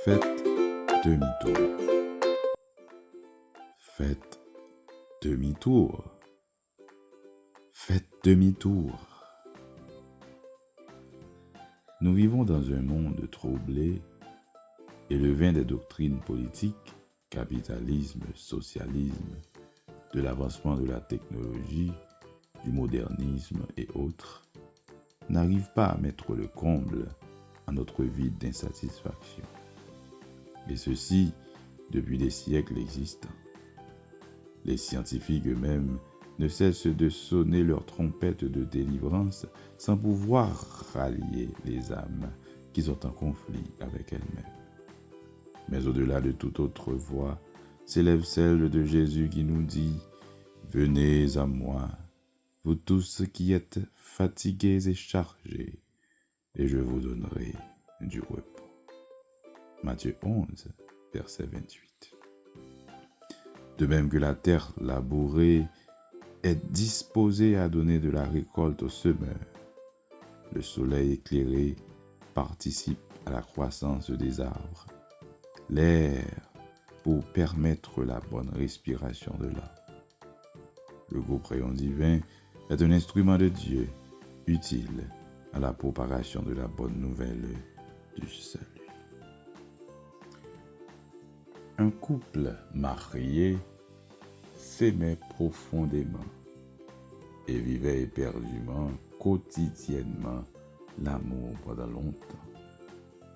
Faites demi-tour. Faites demi-tour. Faites demi-tour. Nous vivons dans un monde troublé, élevé des doctrines politiques, capitalisme, socialisme, de l'avancement de la technologie, du modernisme et autres, n'arrivent pas à mettre le comble à notre vide d'insatisfaction. Et ceci depuis des siècles existants. Les scientifiques eux-mêmes ne cessent de sonner leur trompette de délivrance sans pouvoir rallier les âmes qui sont en conflit avec elles-mêmes. Mais au-delà de toute autre voix, s'élève celle de Jésus qui nous dit « Venez à moi, vous tous qui êtes fatigués et chargés, et je vous donnerai du repos. » Matthieu 11, verset 28. De même que la terre labourée est disposée à donner de la récolte au semeur, le soleil éclairé participe à la croissance des arbres, l'air pour permettre la bonne respiration de l'homme. Le groupe Rayon Divin est un instrument de Dieu utile à la propagation de la bonne nouvelle du salut. Un couple marié s'aimait profondément et vivait éperdument, quotidiennement, l'amour pendant longtemps.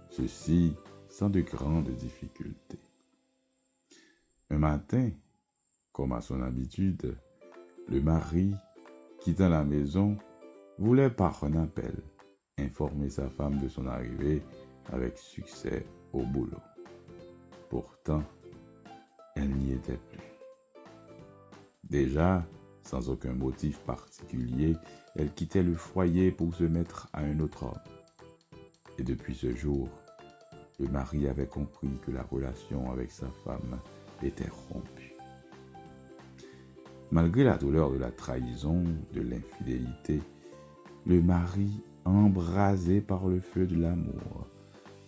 Ceci sans de grandes difficultés. Un matin, comme à son habitude, le mari, quittant la maison, voulait par un appel informer sa femme de son arrivée avec succès au boulot. Pourtant, elle n'y était plus. Déjà, sans aucun motif particulier, elle quittait le foyer pour se mettre à un autre homme. Et depuis ce jour, le mari avait compris que la relation avec sa femme était rompue. Malgré la douleur de la trahison, de l'infidélité, le mari, embrasé par le feu de l'amour,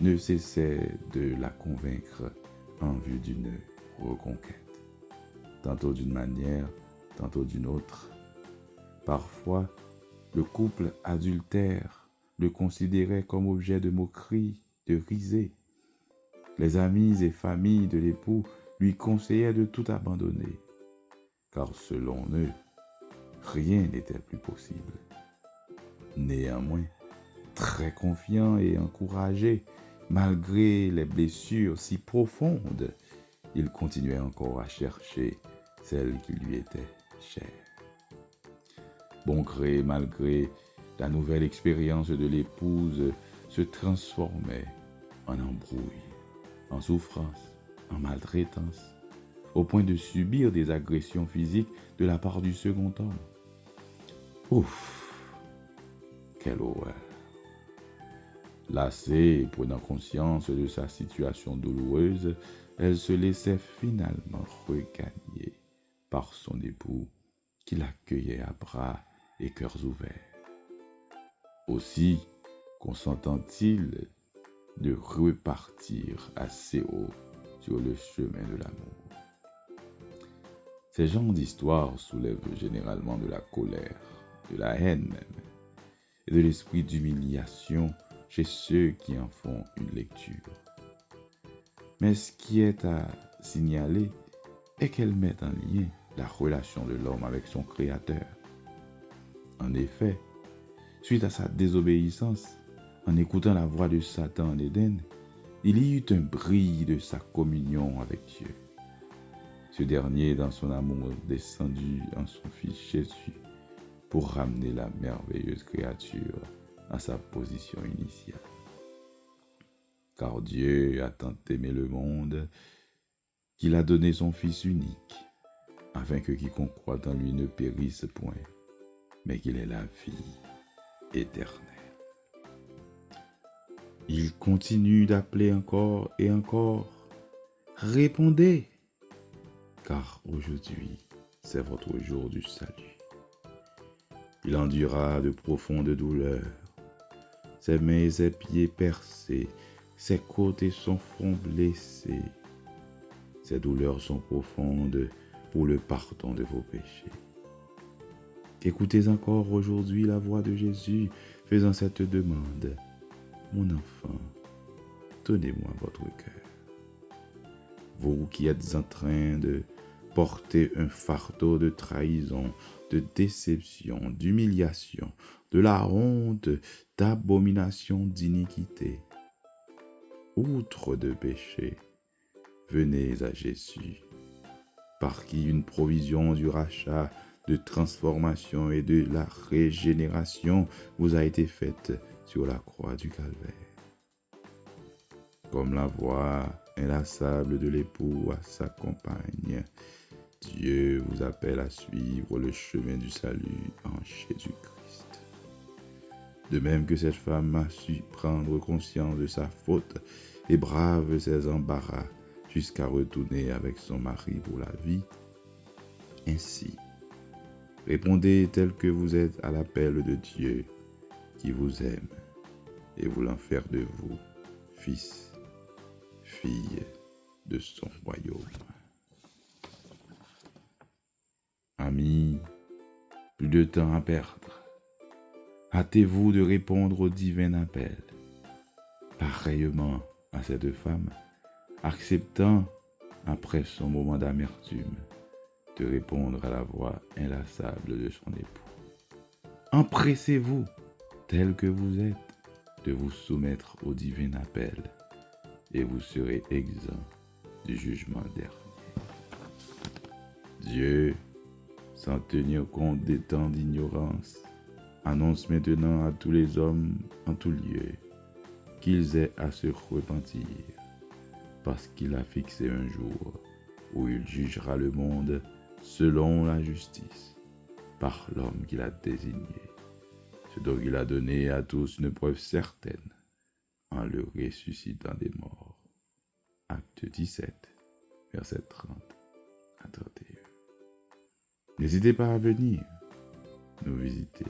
ne cessait de la convaincre en vue d'une reconquête, tantôt d'une manière, tantôt d'une autre. Parfois, le couple adultère le considérait comme objet de moquerie, de risée. Les amis et familles de l'époux lui conseillaient de tout abandonner, car selon eux, rien n'était plus possible. Néanmoins, très confiant et encouragé, malgré les blessures si profondes, il continuait encore à chercher celle qui lui était chère. Bon gré, mal gré, la nouvelle expérience de l'épouse se transformait en embrouille, en souffrance, en maltraitance, au point de subir des agressions physiques de la part du second homme. Ouf, quelle horreur! Lassée et prenant conscience de sa situation douloureuse, elle se laissait finalement regagner par son époux qui l'accueillait à bras et cœurs ouverts. Aussi consentant-il de repartir assez haut sur le chemin de l'amour. Ces genres d'histoires soulèvent généralement de la colère, de la haine même, et de l'esprit d'humiliation chez ceux qui en font une lecture. Mais ce qui est à signaler est qu'elles mettent en lien la relation de l'homme avec son Créateur. En effet, suite à sa désobéissance, en écoutant la voix de Satan en Éden, il y eut un bris de sa communion avec Dieu. Ce dernier, dans son amour, descendu en son Fils Jésus pour ramener la merveilleuse créature à sa position initiale. Car Dieu a tant aimé le monde qu'il a donné son Fils unique, afin que quiconque croit en lui ne périsse point, mais qu'il ait la vie éternelle. Il continue d'appeler encore et encore. Répondez, car aujourd'hui, c'est votre jour du salut. Il endura de profondes douleurs, ses mains et ses pieds percés, Ses côtes et son front blessés. Ses douleurs sont profondes pour le pardon de vos péchés. Écoutez encore aujourd'hui la voix de Jésus faisant cette demande. Mon enfant, donnez-moi votre cœur. Vous qui êtes en train de porter un fardeau de trahison, de déception, d'humiliation, de la honte, d'abomination, d'iniquité, outre de péché, venez à Jésus, par qui une provision du rachat, de transformation et de la régénération vous a été faite sur la croix du Calvaire. Comme la voix inlassable de l'époux à sa compagne, Dieu vous appelle à suivre le chemin du salut en Jésus-Christ. De même que cette femme a su prendre conscience de sa faute et brave ses embarras jusqu'à retourner avec son mari pour la vie, ainsi, répondez tel que vous êtes à l'appel de Dieu qui vous aime et voulant faire de vous fils, fille de son royaume. Amis, plus de temps à perdre. Hâtez-vous de répondre au divin appel. Pareillement à cette femme, acceptant, après son moment d'amertume, de répondre à la voix inlassable de son époux. Empressez-vous, tel que vous êtes, de vous soumettre au divin appel, et vous serez exempt du jugement dernier. Dieu, sans tenir compte des temps d'ignorance, annonce maintenant à tous les hommes en tout lieu qu'ils aient à se repentir, parce qu'il a fixé un jour où il jugera le monde selon la justice, par l'homme qu'il a désigné, ce dont il a donné à tous une preuve certaine, en le ressuscitant des morts. Acte 17, verset 30 à 31. N'hésitez pas à venir nous visiter.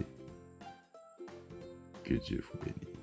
Que Dieu vous bénisse.